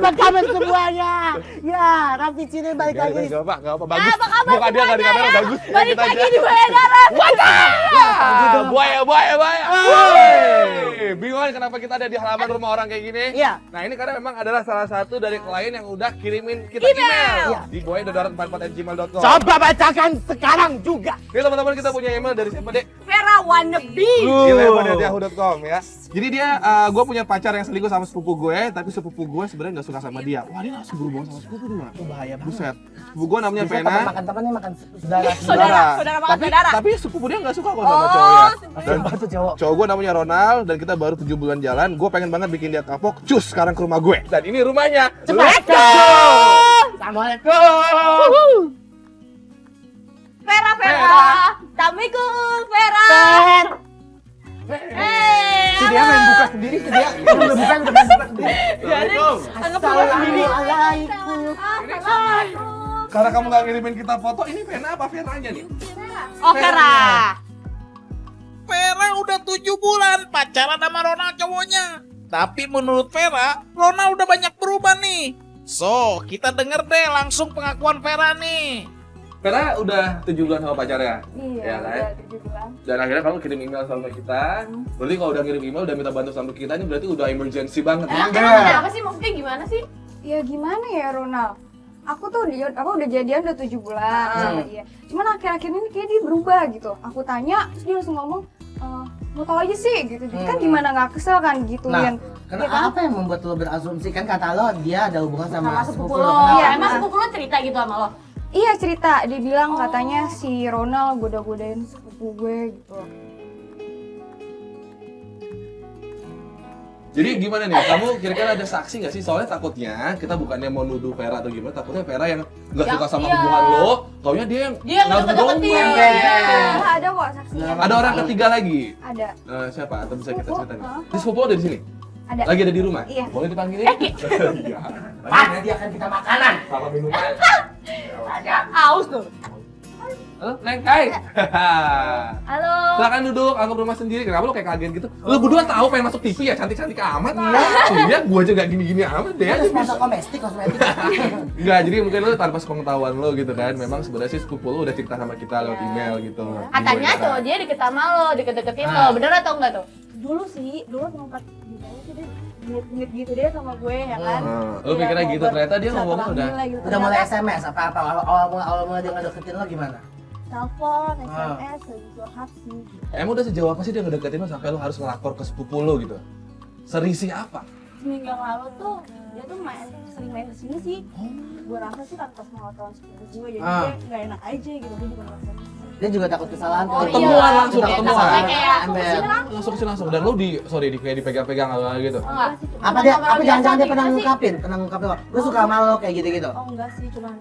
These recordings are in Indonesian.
apa kabar semuanya? Ya, Raffi Cine balik lagi. Gak apa, bagus. Apa kabar Muka dia nggak di kamera bagus. Balik lagi di Buaya Darat. Buaya. Woi, bingung kan kenapa kita ada di halaman rumah orang kayak gini? Iya. Nah ini karena memang adalah salah satu dari klien yang udah kirimin kita Email. email di buaya.darat44@gmail.com. Coba bacakan sekarang juga. Oke teman-teman, kita punya email dari siapa dek? Vera Wannabe. Yahoo.com ya. Jadi dia, gue punya pacar yang selingkuh sama sepupu gue, tapi sepupu gue sebenarnya nggak suka sama dia. Wah dia langsung berhubungan sama sepupu dia. Bahaya banget. Buset. Sepupu gue namanya Bisa Pena. makan temannya makan saudara. Saudara makan saudara. Tapi sepupu dia nggak suka kok sama cowoknya. Dan Sumpah tuh cowok. cowok gue namanya Ronald dan kita baru 7 bulan jalan. Gue pengen banget bikin dia kapok. Cus sekarang ke rumah gue. Dan ini rumahnya. Let's go. Assalamualaikum. Vera. Assalamualaikum Vera. Si dia main buka sendiri, si dia udah buka sendiri. Assalamualaikum. Karena kamu nggak ngirimin kita foto, ini Pena apa Veranya nih? Oh Vera. Vera udah 7 bulan pacaran sama Ronald cowoknya. Tapi menurut Vera, Ronald udah banyak berubah nih. So, kita denger deh langsung pengakuan Vera nih. Vera udah 7 bulan sama pacarnya? Iya, Ya kan? udah 7 bulan. Dan akhirnya kamu kirim email sama kita. Berarti kalau udah kirim email, udah minta bantu sama kita, ini berarti udah emergency banget. Emang kenapa sih? Maksudnya gimana sih? Ya gimana ya Ronald? Aku udah jadian udah 7 bulan sama dia. Cuman akhir-akhir ini kayak dia berubah gitu. Aku tanya, terus dia langsung ngomong, mau tau aja sih gitu. Jadi kan gimana nggak kesel kan gitu Nah, Yan. karena Iya kan? apa yang membuat lo berasumsi kan kata lo dia ada hubungan sama sepupu lo? lo. Kenapa? Iya, emang sepupu lo cerita gitu sama lo? Iya cerita, dia bilang katanya si Ronald goda-godain sepupu gue gitu. Jadi gimana nih, kamu kira-kira ada saksi nggak sih? Soalnya takutnya kita bukannya mau nuduh Vera atau gimana, takutnya Vera yang nggak suka sama iya. hubungan lo, taunya dia yang Dia ngedeket-deketin. Nah, ada kok saksinya. Ada orang ketiga lagi. Ada. Siapa? Atau bisa kita Sepupu, ceritain? hah? Di sepupu lo ada di sini? Ada. Lagi ada di rumah? Iya. Boleh dipanggilin? Iya. Nanti akan kita makanan. Sama minuman. Aus tuh. Halo, Neng, hai. Halo. Silakan duduk, anggap rumah sendiri. Kenapa lo kayak kaget gitu? Lo berdua tahu pengen masuk TV ya, cantik-cantik amat. Iya, gua aja gak gini-gini amat deh. Ada sponsor kosmetik. Enggak, jadi mungkin lo tanpa sepengetahuan lo gitu kan. Memang sebenarnya sih sepupu lo udah cerita sama kita lewat email gitu. Katanya Di tuh WA. dia deket sama lo, deket-deketin lo. Bener atau enggak tuh? Dulu sempat gimana sih dia ngit gitu deh sama gue ya kan. Lo pikirnya gitu, ternyata dia ngomongnya udah. Udah mulai SMS apa-apa awal mulai dia ngedeketin lo gimana? Telepon, SMS, lagi curhat sih. Emang udah sejauh apa sih dia ngedeketin lo sampai lo harus ngelapor ke sepupu lo gitu? Serisih apa? Seminggu yang lalu tuh dia tuh sering main kesini sih. Gue rasa sih tanpa pengetahuan sepupu gue jadi dia nggak enak aja gitu, dia juga ngerasa. Dia juga takut kesalahan. Oh, Ketemuan iya. langsung, Dia ketemuan. takutnya kayak Ember. Langsung kesini langsung. Dan lo kayak dipegang-pegang gitu. enggak. Apa jangan-jangan dia pernah ngungkapin gue suka sama lo kayak gitu-gitu. Oh enggak sih, cuman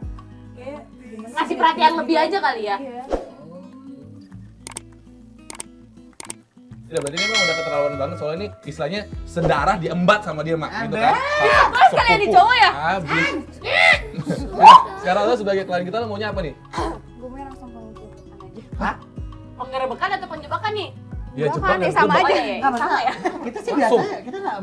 kayak gimana sih, Ngasih perhatian lebih aja kali ya. Iya. Ya berarti ini memang udah keterlaluan banget soalnya ini istilahnya sedarah diembat sama dia mak gitu kan. Terus kalian di cowok ya? Habis. Nah, sekarang lo sebagai klien kita lo maunya apa nih? Gue mau langsung pengerebekan aja. Hah? Penggerebekan atau penjebakan nih? Ya Enggak Jepang kan, dan sama Jepang. aja. Oh, iya. Nggak, Sama maksudnya ya? kita sih Langsung.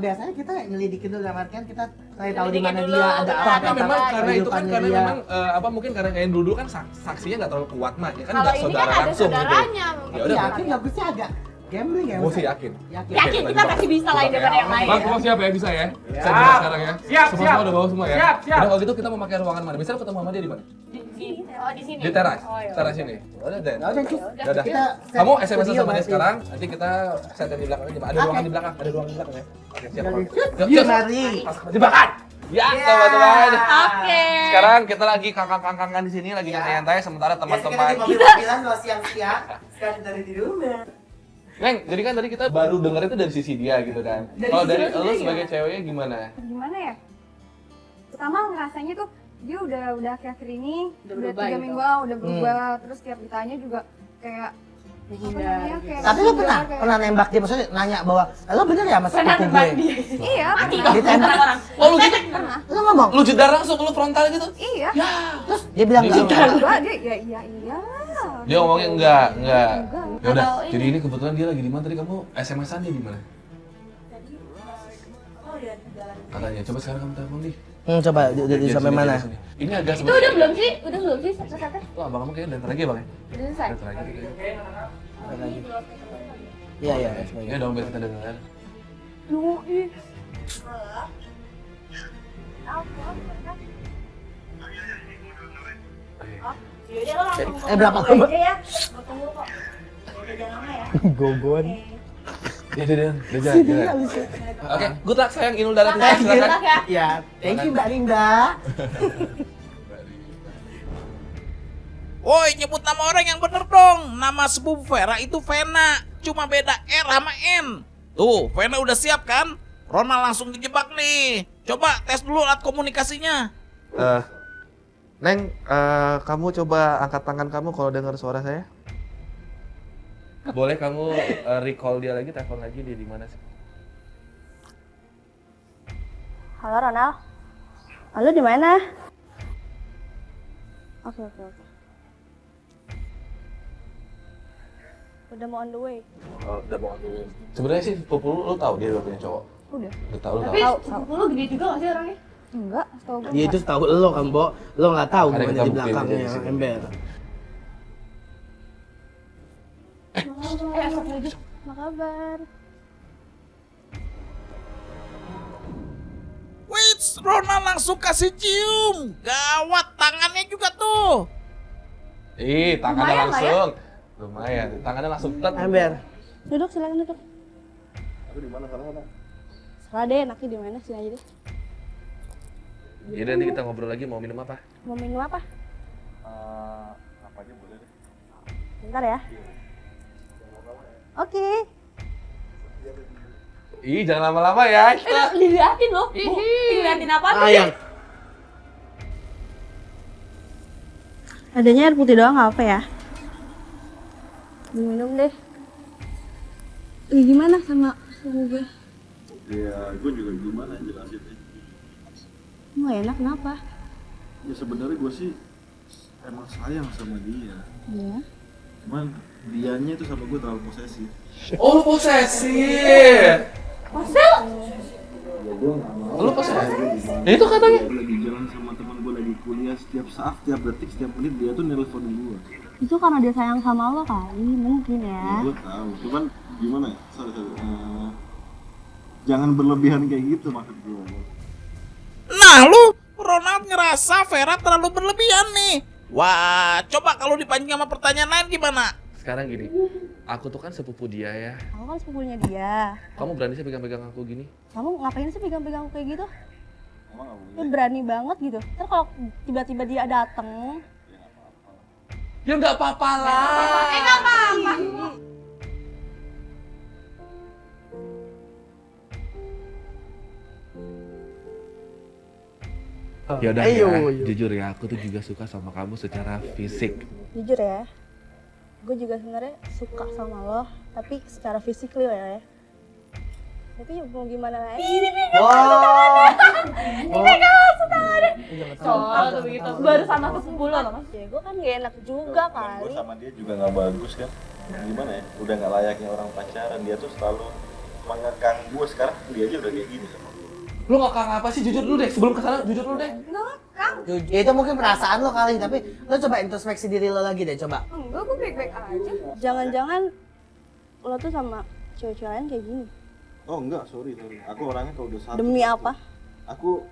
biasanya kita nyelidikin dulu dalam artian kita cari tahu di Nyelidikin mana dulu, dia ada benar. apa. Tapi memang karena itu kan kehidupannya karena dia. memang mungkin karena kayak dulu kan saksinya nggak terlalu kuat mak ya kan Kalau nggak ini saudara kan ada langsung gitu. saudaranya. Ya Tapi udah. yakin nggak bisa agak gambling ya? Gue sih yakin. Yakin. Yakin kita pasti bisa lain daripada yang lain. Bang, kamu siap ya bisa ya? Saya Siap. juga sekarang ya. Siap, Semua udah bawa semua ya. Siap. Udah kalau gitu kita mau pakai ruangan mana? Bisa ketemu sama dia di mana? Di sini. Di teras. Oh, iya. Teras ini. Udah deh. Nah, udah cus. Udah. Kita Kamu set SMS studio sama dia berarti. sekarang, nanti kita set di belakang aja. Ada ruangan di belakang, ada ruangan di belakang ya. Oke, siap. Dari Yuk, Yuk, cus. mari. Jebakan. Ya, teman-teman. Oke. Sekarang kita lagi kangkang-kangkangan di sini, lagi nyantai-nyantai sementara Biasa kita di teman-teman. mobil-mobilan lo siang-siang, sekarang dari di rumah. Neng, jadi kan tadi kita baru dengar itu dari sisi dia gitu kan. Kalau dari lo sebagai ceweknya gimana? Gimana ya? Pertama ngerasanya tuh dia udah akhir-akhir ini Udah udah berubah 3 gitu. minggu udah berubah, terus tiap ditanya juga kayak apa namanya, kayak Tapi lo menghindar, kayak- pernah nembak dia, maksudnya nanya bahwa lo bener ya sama sepupu gue? Iya, Mati pernah. dong Ditembak. orang. Oh lu gitu? Lo ngomong? Lu jedar langsung, lu frontal gitu? Iya. Terus dia bilang Dia enggak. Enggak, dia iya. Dia ngomongnya enggak. Enggak. Ya udah, Atau ini. jadi ini kebetulan dia lagi di mana tadi kamu SMS-an dia di mana? Katanya, coba sekarang kamu telepon nih. Coba di sampai mana? Ini agak Itu udah belum sih? Udah belum sih sate-sate? Wah, abang kamu kayaknya udah lagi bang ya? Udah selesai. Udah lagi. Iya. Ya dong biar kita dengar. Yaudah lo langsung Berapa ngomong kamu? aja ya. Gua tunggu kok. Udah jangan lama ya. Gogon. Ya udah jalan. Oke, good luck sayang Inul Daratista silakan. Ya. Ya, thank you Mbak Linda. Woi, nyebut nama orang yang bener dong. Nama sepupu Vera itu Vena. Cuma beda R sama N. Tuh, Vena udah siap kan? Ronald langsung dijebak nih. Coba tes dulu alat komunikasinya. Neng, kamu coba angkat tangan kamu kalau dengar suara saya. Boleh kamu recall dia lagi, telepon lagi, dia di mana sih? Halo Ronald. Halo di mana? Oke. Udah mau on the way. Oh, udah mau ambil. Sebenarnya sih sepupu lu tahu dia udah punya cowok. Udah. Udah tahu lu Tapi tahu. sepupu lu gede juga gak sih orangnya? Enggak, setahu gue. Ya itu tahu lo kan, Bo. Lo nggak tahu Ada gimana kita di buktiin aja belakangnya di sini. ember. Apa kabar? Wait, Ronald langsung kasih cium. Gawat, tangannya juga tuh. Tangannya Lumayan lah ya. langsung. Lumayan, tangannya langsung tet. Ember. Duduk, silakan duduk. Aku di mana sana? Serah deh, enaknya di mana sini aja deh. Ya nanti kita ngobrol lagi, mau minum apa? Mau minum apa? Apa aja boleh deh. Bentar ya. Oke. Jangan lama-lama ya. Diliatin loh. Diliatin apa tuh? Ayang. Adanya air putih doang nggak apa ya? Minum deh. Gimana sama gue? Ya, gue juga gimana jelasinnya. Nggak enak kenapa? Ya sebenarnya gue sih emang sayang sama dia. Iya. Cuman dianya itu sama gue terlalu posesif. Oh, lu posesif. Pasel? Ya gue gak mau. Lu posesif? Itu katanya. Gue lagi jalan sama teman gue lagi kuliah, setiap saat, setiap detik, setiap menit dia tuh nelpon gue. Itu karena dia sayang sama lo kali, mungkin ya. Gue tahu, cuman gimana ya? Sorry. Jangan berlebihan kayak gitu maksud gue. Nah lu, Ronald ngerasa Vera terlalu berlebihan nih. Wah, coba kalau dipancing sama pertanyaan lain gimana? Sekarang gini, aku tuh kan sepupu dia ya. Aku kan sepupunya dia. Kamu berani sih pegang-pegang aku gini? Kamu ngapain sih pegang-pegang aku kayak gitu? Emang gak boleh? Ya berani banget gitu. Ntar kalau tiba-tiba dia dateng, Ya nggak apa-apa lah. Nggak apa-apa. Ya udah Ayo. ya, jujur ya, aku tuh juga suka sama kamu secara fisik. jujur ya, gue juga sebenarnya suka sama lo, tapi secara fisik lo ya. Tapi mau gimana lagi? Wow. Soal tuh begitu. Baru sama sepupu lo loh, Mas. Ya gue kan gak enak juga Gue kali. sama dia juga gak bagus kan. Gimana ya? Udah gak layaknya orang pacaran. Dia tuh selalu mengekang gue. Sekarang dia aja udah kayak gini sama gue. Lu nggak kangen apa sih? Jujur dulu deh, sebelum kesana jujur dulu deh. Ya, itu mungkin perasaan lo kali, tapi lo coba introspeksi diri lo lagi deh, coba. Enggak, gue baik-baik aja. Jangan-jangan lo tuh sama cewek-cewek lain kayak gini. Oh enggak, sorry. Aku orangnya kalau udah satu. Demi apa? Aku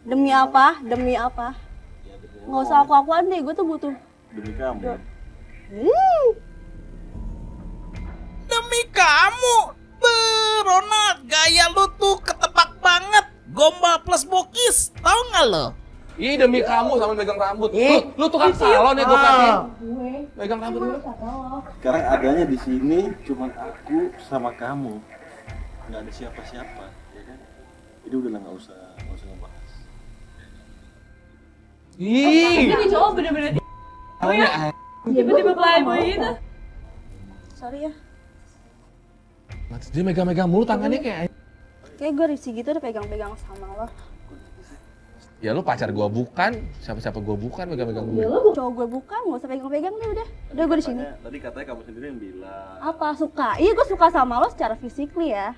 Demi apa? Demi apa? ya, demi Nggak usah aku-akuan deh, gue tuh butuh. demi kamu. Demi kamu. Ronald, gaya lu tuh ketebak banget. Gombal plus bokis, tau nggak lo? Ih, demi kamu sambil megang rambut. Ih. Lu tukang salon ya, gue kasih. Ah. Megang rambut dulu. Sekarang adanya di sini cuman aku sama kamu. Nggak ada siapa-siapa, ya kan? Jadi udah lah nggak usah ngebahas. Ih. Ini cowok bener-bener tiba-tiba playboy gitu. Sorry ya. Dia megang-megang mulu tangannya kayak. Kayak gue risih gitu udah pegang-pegang sama lo. Ya lu pacar gua bukan, siapa-siapa gua bukan megang-megang gua. Cowok gue bukan, nggak usah pegang-pegang deh udah. Udah gue di sini. Tadi katanya kamu sendiri yang bilang. Apa suka? Iya gue suka sama lo secara physically ya.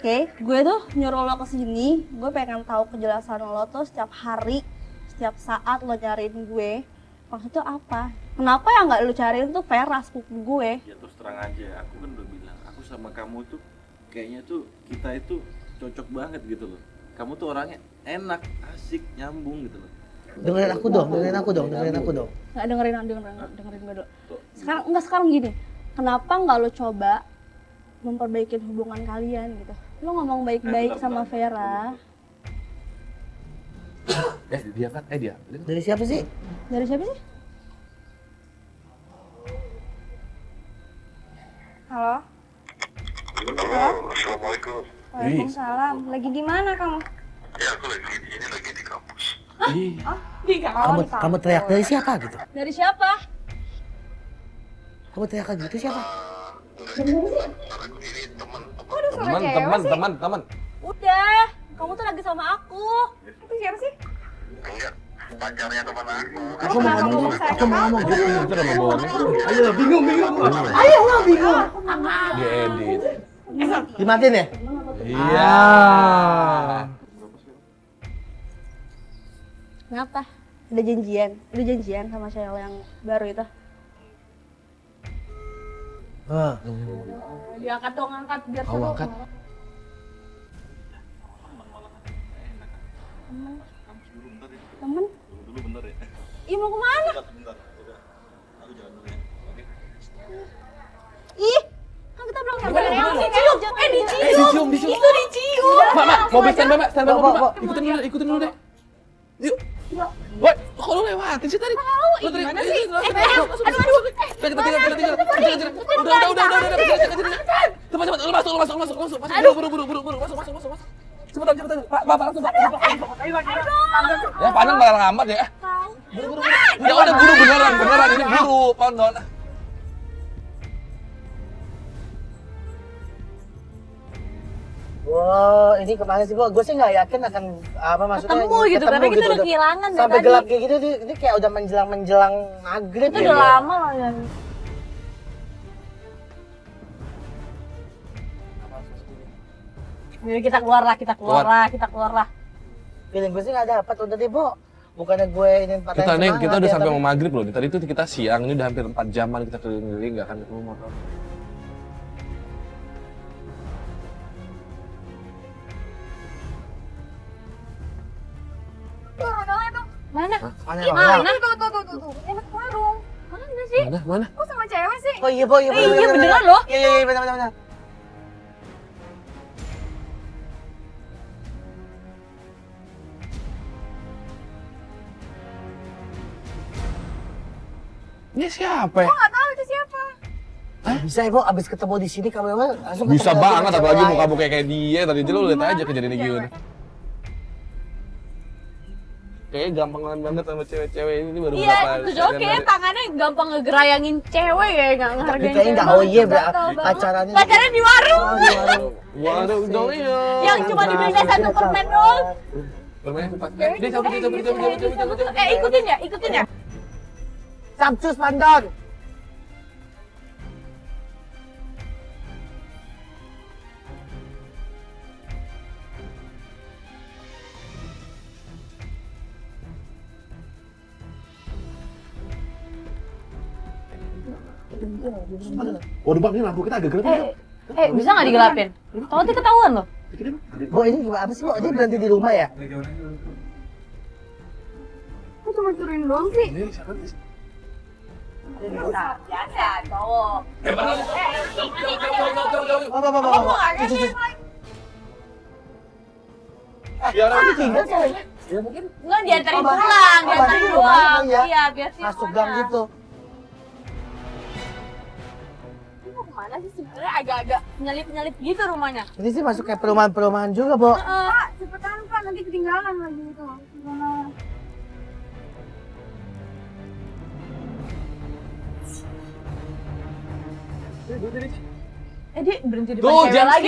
Oke, gue tuh nyuruh lo kesini, gue pengen tahu kejelasan lo tuh setiap hari, setiap saat lo nyariin gue. Maksudnya apa? Kenapa ya nggak lo cariin tuh Vera, sepupu gue? Ya terus terang aja, aku kan udah bilang, aku sama kamu tuh kayaknya tuh kita itu cocok banget gitu loh. Kamu tuh orangnya enak, asik, nyambung gitu loh. Dengerin aku dong. Nggak dengerin gue dulu. Sekarang gini, kenapa nggak lo coba memperbaiki hubungan kalian gitu? Lo ngomong baik-baik sama Vera. Dia kan, dia. Dari siapa sih? Dari siapa sih? Halo? Halo? Assalamualaikum. Waalaikumsalam. Lagi di mana kamu? Ya aku lagi di kampus. Kamu teriak dari siapa gitu? Dari siapa? Kamu teriak kayak gitu siapa? Kok ada suara cewek sih? Teman. Udah, kamu tuh lagi sama aku. Itu siapa sih? Enggak, pacarnya teman aku. Aku mau ngomong. Itu nama bohongnya. Ayo, bingung. Ayo, nggak bingung. Diedit. Dimatiin ya? Iya. Kenapa? Udah janjian sama cewek yang baru itu. Diangkat dong, angkat biar seru. Angkat. Temen? Dulu bentar ya. Ih, mau kemana? Bentar. Udah. Aku jalan dulu ya. Oke. Ih, kan kita belum sampai. Dicium. Dicium. Itu dicium. Mak, mau stand by, Mak. Ikutin dulu deh. Yuk. Woi, kok lu lewatin sih tadi? Gimana sih? Aduh. Kita tinggal. Udah. Cepat, lu masuk. Buru. Masuk. Cepetan. Pak, langsung. Ya, Panang malah lambat ya. Buru. Udah buru beneran ini buru, Pandon. Wow, ini kemana sih, Gue sih nggak yakin akan maksudnya Ketemu gitu, karena kita udah kehilangan dari sampai tadi. gelap kayak gitu, ini kayak udah menjelang maghrib. Itu udah lama loh ya. Yaudah, kita keluar lah. Feeling gue sih nggak dapat, udah deh, Bo. Bukannya gue ini patahin Kita semangat. udah ya, sampai tapi- mau maghrib loh. Tadi itu kita siang, ini udah hampir 4 jaman kita keliling-keliling nggak akan ketemu motor. Mana? Mana? Tuh. Enak warung. Mana sih? Mana? Kok sama cewek sih? Oh iya, Bo, iya. Iya, beneran loh. Iya, bener. Ini siapa ya? Nggak tahu itu siapa. Bisa ya, Bo, abis ketemu di sini kamu emang langsung Bisa ketemu banget, sama apalagi cewek muka lain. kayak dia. Tadi aja lu lihat aja kejadian gini. Kayaknya gampang banget sama cewek-cewek ini baru Iya, berapa itu cowok seharian kayaknya tadi. tangannya gampang ngegerayangin cewek ya, nggak ngehargain Kayaknya cewek nggak banget. oh iya, pacarannya. Pacarnya di warung. Oh, di warung. Waduh, dong iya. Yang cuma dibelinya 1 permen doang. Bermain cepat. Dia cabut. Ikutin ya. Capcus Pandon. Waduh bang, ini lampu kita agak gelap ya. Bisa nggak digelapin? Tau nanti ketahuan loh. Bo, ini gimana apa sih, Bo? Dia berhenti di rumah ya? Kok cuma turunin doang sih? Biasa, cowok. Apa? Ya udah, Tinggal ceweknya. Nggak, diantarin pulang, diantarin doang. Iya. Iya, biar sih. Masuk gang gitu. Mau kemana sih sebenarnya, agak-agak nyelip-nyelip gitu rumahnya. Ini sih masuk kayak perumahan-perumahan juga, Bo. Pak, cepetan Pak, nanti ketinggalan lagi itu. Gimana? Dia berhenti depan tuh, cewek lagi.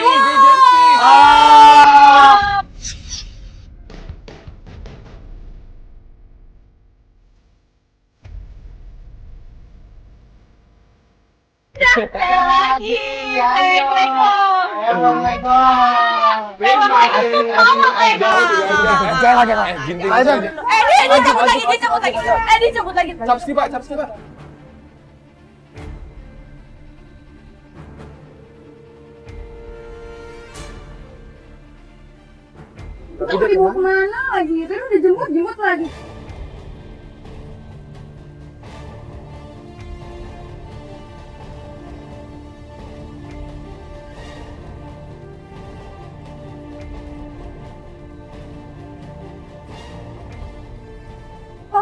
Assalamualaikum. Ginting. Dia cabut lagi. Caps nih, Pak. Udah dibawa kemana lagi? Tadi udah jemput lagi.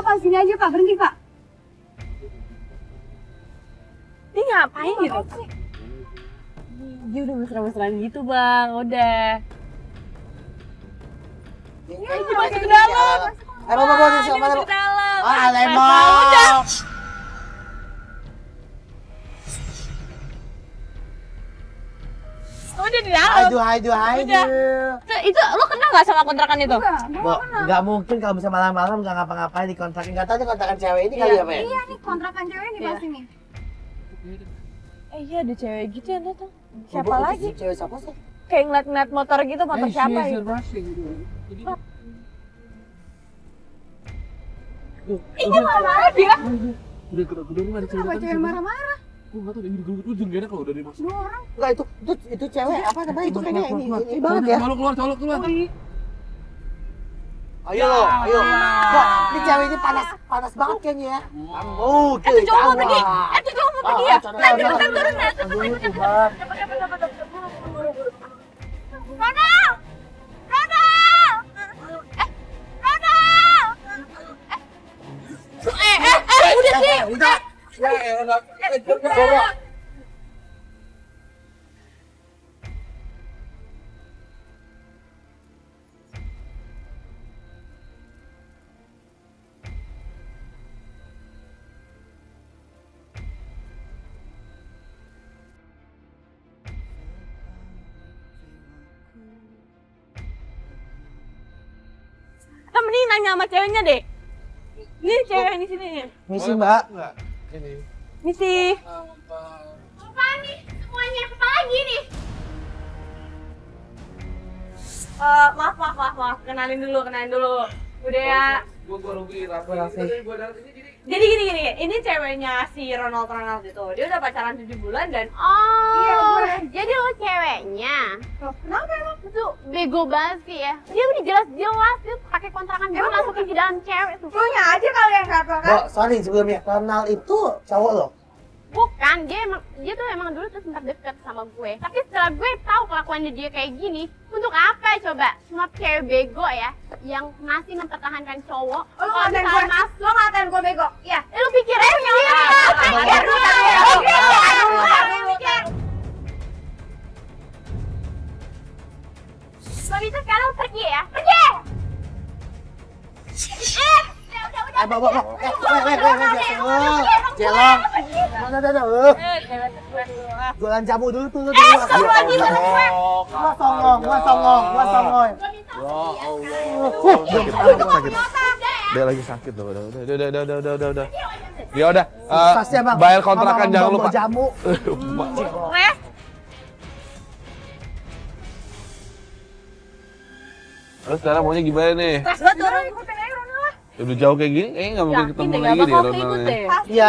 Pak, sini aja Pak, berhenti Pak. Dia ngapain gitu? Dia udah mesra-mesraan gitu bang, udah. Ini masuk ke dalam. Bawa di Dia sana. masuk ke dalam. Lemon. Udah di dalam. Udah. Itu lo kenal nggak sama kontrakan itu? Nggak mungkin kalau bisa malam-malam nggak ngapa-ngapain di kontrakin. Nggak tahu nih kontrakan cewek ini kali apa ya? Iya nih kontrakan cewek nih pasti nih. Iya ada cewek gitu ya tuh. Siapa lagi? Cewek siapa sih? Kayak ngeliat-ngeliat motor gitu, motor siapa ya? Ini marah-marah dia. Udah ada cewek. Kenapa cewek marah-marah? Gue nggak tahu, ini gue gak enak kalau udah dimasuk. 2 orang. Enggak itu cewek apa namanya itu kayaknya ini banget ya. Keluar. Ayo. Kok ini cewek ini panas banget kayaknya ya. Oh, Itu cowok mau pergi. Itu cowok mau pergi ya. Nanti kita turun ya. Ronald! Udah sih. Udah. Kita mending nanya sama ceweknya deh. Ini cewek di sini nih. Misi Mbak. Ini. Misi. Apa nih? Semuanya apa lagi nih? Maaf. Kenalin dulu. Udah ya. Gue Rugi, Raffi. Jadi gini, ini ceweknya si Ronald itu. Dia udah pacaran 7 bulan dan Jadi lo ceweknya? Kenapa emang? Itu bego banget sih ya. Dia udah jelas-jelas dia pakai kontrakan gue masukin ke dalam cewek tuh. Lu nya aja kali yang kata kan? Bo, sorry sebelumnya. Ronald itu cowok lo. Bukan, dia tuh emang dulu tuh sempat deket sama gue. Tapi setelah gue tahu kelakuannya dia kayak gini, untuk apa coba? Semua cewek bego ya, yang masih mempertahankan cowok. Lu ngatain gue bego? Iya. Lu pikir aja Lo bisa sekarang pergi ya? Pergi! Bawa. Jelong. Udah. Jualan jamu dulu tuh. Gua songong. Sakit. Dia lagi sakit loh. Udah. Ya udah. Pasti Bang. Bayar kontrakan jangan lupa. Jamu. Terus sekarang maunya gimana nih? Ikutin aja Ronald. Udah jauh kayak gini, kayaknya nggak mungkin ketemu lagi deh Ronaldnya. Iya,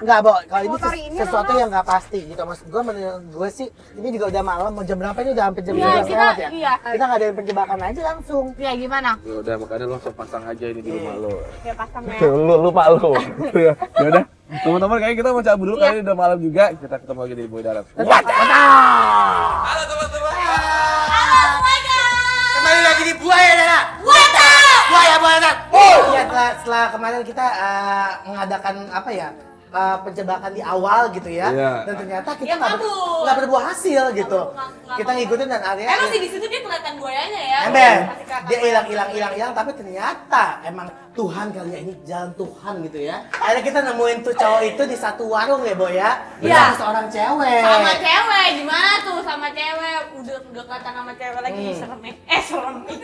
enggak, Bo. Kalau ini Motor ini, sesuatu Ronald. yang nggak pasti gitu. Maksud menurut gue sih, ini juga udah malam, mau jam berapa ini udah hampir jam 11 lewat ya? Iya. Kita nggak ada penjebakan aja langsung. Ya gimana? Ya udah makanya lo langsung pasang aja ini di rumah lo. Ya pasang ya. Lu pak lo. Ya udah. Teman-teman kayaknya kita mau cabut dulu karena ini udah malam juga. Kita ketemu lagi di Boy Darat. Halo teman-teman. Kembali lagi di Buaya Darat. Buaya Darat. Iya, setelah kemarin kita mengadakan apa ya? Penjebakan di awal gitu ya. Iya. Dan ternyata kita nggak berbuah hasil gitu. Kita ngikutin dan akhirnya Emang sih di situ dia kelihatan buayanya ya. emang dia hilang tapi ternyata emang Tuhan kali ya, ini jalan Tuhan gitu ya. Akhirnya kita nemuin tuh cowok itu di satu warung ya, Boy ya. Bersama seorang cewek. Sama cewek, gimana tuh sama cewek? Udah kelihatan sama cewek lagi serem nih. Serem nih.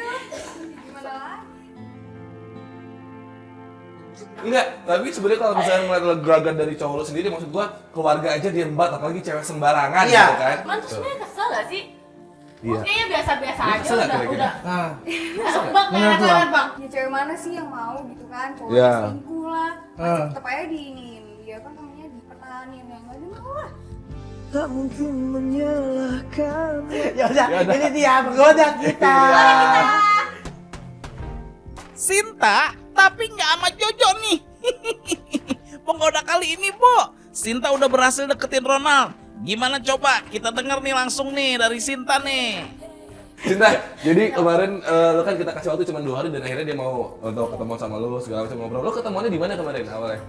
Enggak, tapi sebenarnya kalau misalnya ngeliat gerakan dari cowok lo sendiri, maksud gua keluarga aja diembat, apalagi cewek sembarangan Iya. gitu kan. Cuman tuh sebenarnya kesel gak sih? Iya. Kayaknya biasa-biasa Lu aja kesel nggak kira-kira? udah. Nah, Bang, Menurut lo? lewat Bang. Ya cewek mana sih yang mau gitu kan, cowok Iya. selingkuh lah. Masih Ah. tetep aja diinin, dia kan namanya dipertahanin, yang nggak dia mau lah. ya udah, Ya udah. ini dia penggoda kita. Sinta, tapi nggak sama Jojo nih. Penggoda kali ini, Bo. Sinta udah berhasil deketin Ronald. Gimana coba? Kita denger nih langsung nih dari Sinta nih. Cinta, jadi kemarin lo kan kita kasih waktu cuma 2 hari dan akhirnya dia mau untuk ketemu sama lo segala macam ngobrol. Lo ketemuannya di mana kemarin awalnya?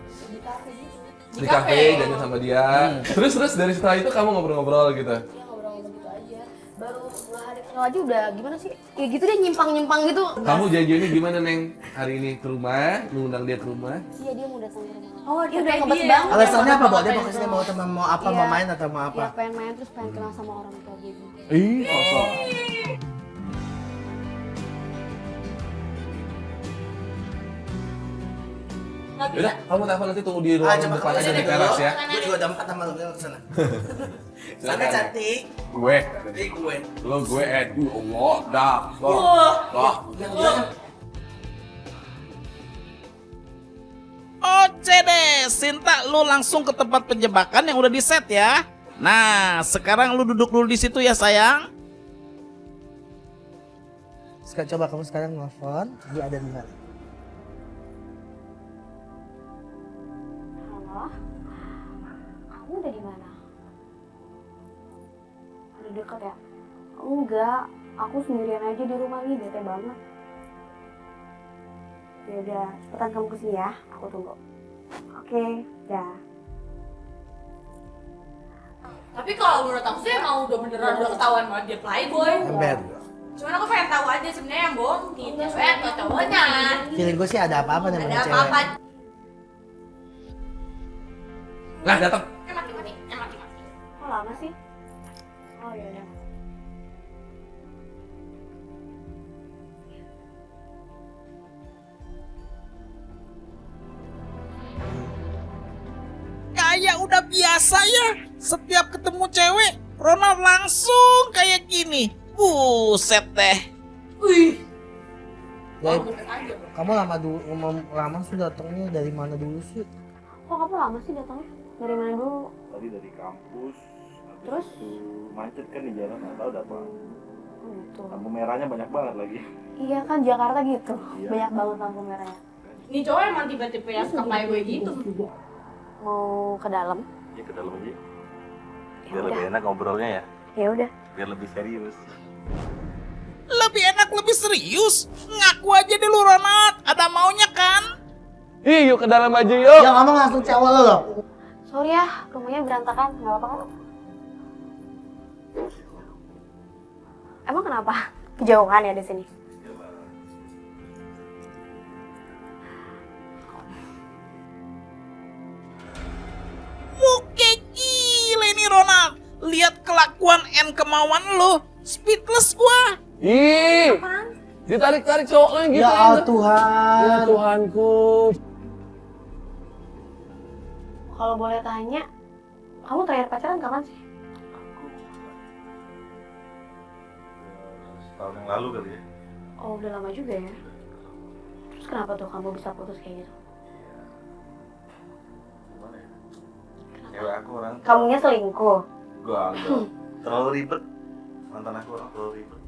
Di kafe, jalan sama dia. Terus dari setelah itu kamu ngobrol-ngobrol gitu. Ya ngobrol-ngobrol gitu aja. Baru 2 hari kenal aja udah gimana sih? Ya gitu deh nyimpang-nyimpang gitu. Kamu janjinya gimana Neng? Hari ini ke rumah, ngundang dia ke rumah. Iya dia mau datang ke rumah. Oh, Iya udah ngebet dia. banget. Alasannya apa, Bo? Dia mau kesini mau teman mau apa, Iya. mau main atau mau apa? Ya pengen main terus pengen kenal sama orang tua gue gitu. Ih, kosong. Yaudah, kamu telepon nanti tunggu di ruang coba depan kamu aja sini di teras ya. Gue juga udah 4 sama lu, ke sana. Sana cantik. Gue, Gue. lo gue Allah, dah, dah. Oce deh, Sinta, lu langsung ke tempat penjebakan yang udah di set ya. Nah, sekarang lu duduk dulu di situ ya sayang. Sekarang coba kamu sekarang nelfon, dia ada di mana? Halo? Kamu udah di mana? Udah deket ya? Enggak, aku sendirian aja di rumah nih, bete banget. Ya udah, cepetan kamu kesini ya, aku tunggu. Oke, dah. Tapi kalau menurut aku sih emang udah beneran udah ketahuan banget dia playboy. Ember. Cuman aku pengen tahu aja sebenarnya yang bohongin cewek atau cowoknya. Feeling gue sih ada apa-apa nih sama Ada cewek. apa-apa. Nah, datang. Mati. Kok lama sih? Oh ya udah. Kayak udah biasa ya. Setiap ketemu cewek, Ronald langsung kayak gini. Buset deh. Wih. Ya, Oh, bener aja. kamu lama sudah datangnya dari mana dulu sih? Kok kamu lama sih datangnya? Dari mana dulu? Tadi dari kampus, habis Terus? itu macet kan di jalan, nggak tahu dapat. Oh gitu. Lampu merahnya banyak banget lagi. Iya kan Jakarta gitu, Iya. banyak banget lampu merahnya. Ini cowok emang tiba-tiba yang suka playboy gitu. Mau ke dalam? Ya ke dalam aja. Ya Biar lebih udah. enak ngobrolnya ya, Ya udah. biar lebih serius. Lebih enak, lebih serius. Ngaku aja deh lu Ronald. Ada maunya kan? Ih, yuk ke dalam aja yuk. Ya ngomong langsung cewek lo loh. Sorry ya, rumahnya berantakan, nggak apa-apa kan? Emang kenapa? Kejauhan ya di sini? Muke gile nih Ronald. Lihat kelakuan and kemauan lu. Speechless gua. Ih, ditarik-tarik cowoknya gitu. Ya Ya Tuhan. Tuhanku. Kalau boleh tanya, kamu terakhir pacaran kapan sih? Setahun yang lalu kali ya. Oh, udah lama juga ya. Terus kenapa tuh kamu bisa putus kayak gitu? Gimana ya? Cewek aku orang, Kamunya selingkuh? gua anggap terlalu ribet. Mantan aku orang terlalu ribet.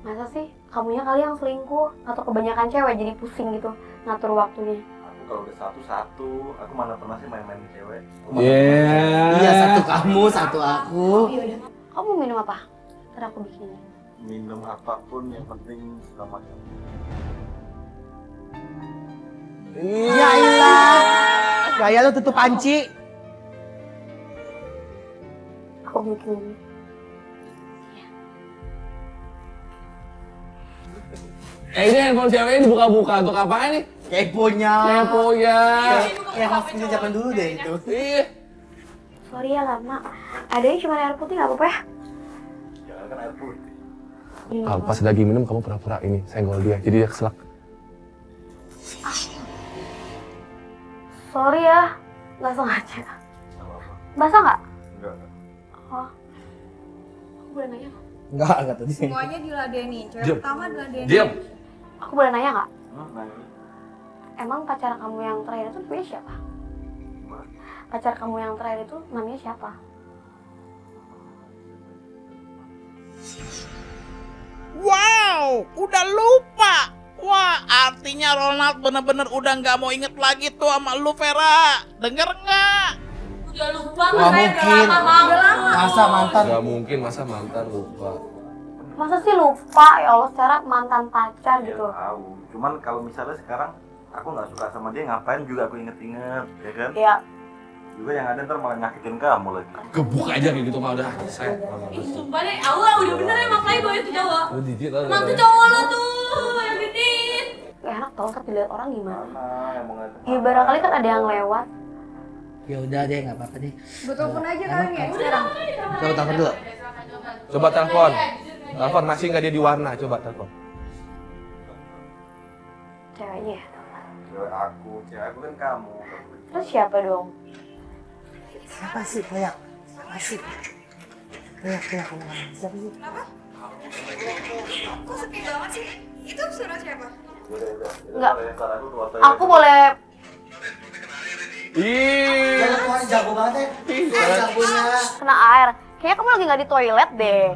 Masa sih? Kamunya kali yang selingkuh? Atau kebanyakan cewek jadi pusing gitu ngatur waktunya? Aku kalau udah satu-satu, aku mana pernah sih main-main cewek. Iya, satu kamu, satu aku. Kamu minum apa? Ntar aku bikinin. Minum apapun yang penting selamat. Ya ilah. Gaya lu tutup panci. Aku bikinin. Ini handphone ceweknya dibuka-buka untuk apaan nih? Keponya. Kepo ya. Kayak hospital zaman dulu deh itu. Ih, Sorry ya lama. Adanya cuma air putih nggak apa-apa ya? Jangan kan air putih. pas lagi minum kamu pura-pura ini senggol dia, jadi dia keselak. Sorry ya, nggak sengaja. Nggak apa-apa. Basah nggak? Enggak. Oh, aku boleh nanya? Enggak tadi. Semuanya diladenin. Cewek Diam. pertama diladenin. Diam. Aku boleh nanya nggak? Nah, Emang pacar kamu yang terakhir itu namanya siapa? Pacar kamu yang terakhir itu namanya siapa? Wow, udah lupa. Wah, artinya Ronald bener-bener udah nggak mau inget lagi tuh sama lu, Vera. Denger nggak? Udah lupa, Nggak mungkin. Masa mantan? Gak mungkin masa mantan lupa. Masa sih lupa? Ya Allah, secara mantan pacar ya gitu. tahu. Cuman kalau misalnya sekarang aku nggak suka sama dia, ngapain juga aku inget-inget, ya kan? Iya. Juga yang ada ntar malah nyakitin kamu lagi. Gebuk aja kayak gitu mah udah. Saya. Sumpah deh, Allah udah bener emang playboy itu cowok. Lu jijik tau. Emang tuh cowok lo tuh, yang genit. Gak enak tau, ntar dilihat orang gimana. Mana yang mau Ya barangkali kan ada yang lewat. Ya udah deh, nggak apa-apa deh. Gue telepon aja kalian ya. Sekarang. Coba telepon dulu. Coba telepon. Telepon masih nggak dia di warna? Coba telepon. Ceweknya ya. cewek aku kan kamu. Terus siapa dong? Siapa sih? Kayak apa sih? Kayak kamu siapa sih? Kok sepi banget sih? Itu suara siapa? Enggak. Aku boleh. Ih. Orang jago banget ya. Jagonya. Kena air. Kayaknya kamu lagi nggak di toilet deh.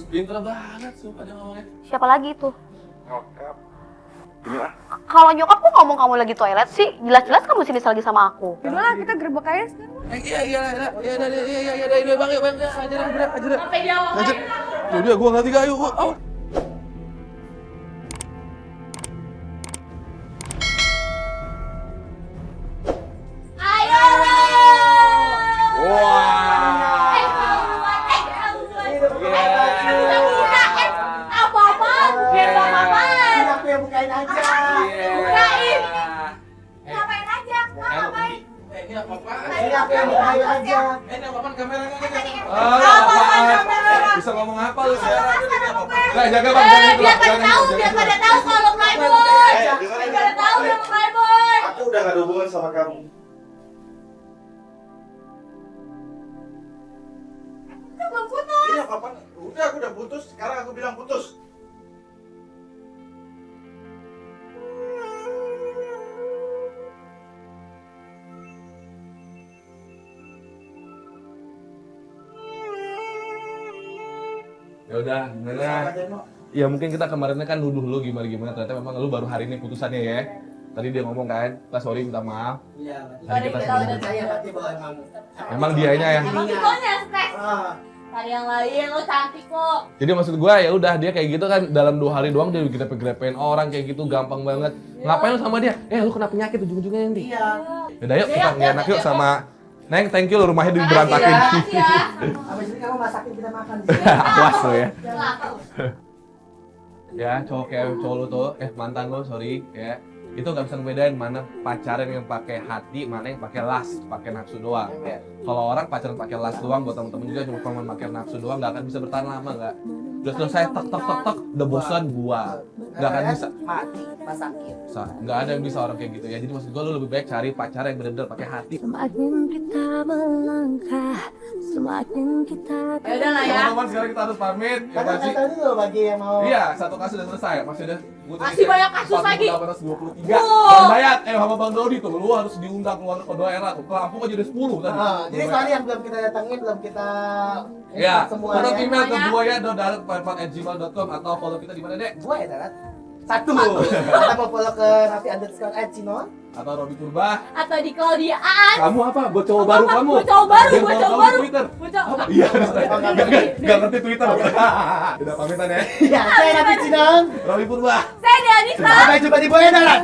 Pinter banget sumpah dia ngomongnya. Siapa lagi tuh? Nyokap. Ini lah. Kalau nyokap kok ngomong kamu lagi toilet sih? Jelas-jelas kamu sini lagi sama aku. Yaudah lah, kita gerbek aja sekarang. Iya bang, ajar. Sampai jawab. Ajar. Yaudah gua ngerti gak, ayo. Ayo. Wah. Apa-apaan? Apa-apaan? Aku yang bukain aja. Bukain. Ngapain aja? Ngapain? Ini apa-apaan? Ini aku yang bukain aja. Ini apa-apaan kameranya? Apaan? Bisa ngomong apa lu sih? Nah, jaga bang, Biar pada tahu kalau lo playboy. Biar pada tahu dia playboy. Aku udah gak ada hubungan sama kamu. Kita belum putus. Ini apa? Udah, aku udah putus. Sekarang aku bilang putus. Ya udah, gimana? Ya mungkin kita kemarinnya kan nuduh lu gimana ternyata memang lu baru hari ini putusannya ya. Tadi dia ngomong kan, kita sorry minta maaf. Iya. Tadi kita sorry. Saya berarti bahwa Emang dianya ya. Emang pikonya stres. Ah. Cari yang lain, lo cantik kok. Jadi maksud gua ya udah dia kayak gitu kan dalam 2 hari doang dia grepe-grepein orang kayak gitu gampang banget. Ngapain lu sama dia? Lu kena penyakit ujung-ujungnya nanti. Iya. Yaudah yuk kita ngenak yuk sama Neng, thank you lo rumahnya diberantakin. Ya. Abis ini kamu masakin kita makan. Awas lo ya. Lapar. Ya cowok lu tuh, mantan lo sorry ya. Itu nggak bisa ngebedain mana pacaran yang pakai hati, mana yang pakai lust, pakai nafsu doang. Ya. Kalau orang pacaran pakai lust doang, buat temen-temen juga cuma pakai nafsu doang, nggak akan bisa bertahan lama nggak. Udah selesai tok, udah bosan buang, nggak akan bisa. Mati, masakin. Nggak ada yang bisa orang kayak gitu ya. Jadi maksud gue lu lebih baik cari pacar yang bener-bener pakai hati. Semakin kita melangkah, semakin kita. Ya udah lah ya. Teman-teman sekarang kita harus pamit. Ya Kata pasti. tadi loh bagi yang mau. Iya, satu kasus udah selesai. Masih ada Masih banyak kasus lagi. 23. Wow. Bang Dayat, sama Bang Dodi tuh, lu harus diundang keluar ke daerah tuh. Ke Lampung aja udah 10 tadi. Jadi soalnya yang belum kita datangin, belum kita Ya, semuanya. kirim email ke gua ya, dodarat@gmail.com atau follow kita di mana, Dek? Gua ya Darat. Satu. Kita mau follow ke Raffi_Cinon. Atau Robi Purba. Atau di Claudia Aan. Kamu apa? Buat cowok baru kamu. Buat cowok baru, Biar buat follow cowok kamu di baru. Twitter. Buat cowok- Iya, nggak ngerti Twitter. Udah pamitan ya. Ya, saya Raffi_Cinon. Robi Purba. Saya Dianisa. Sampai jumpa di Boya Darat.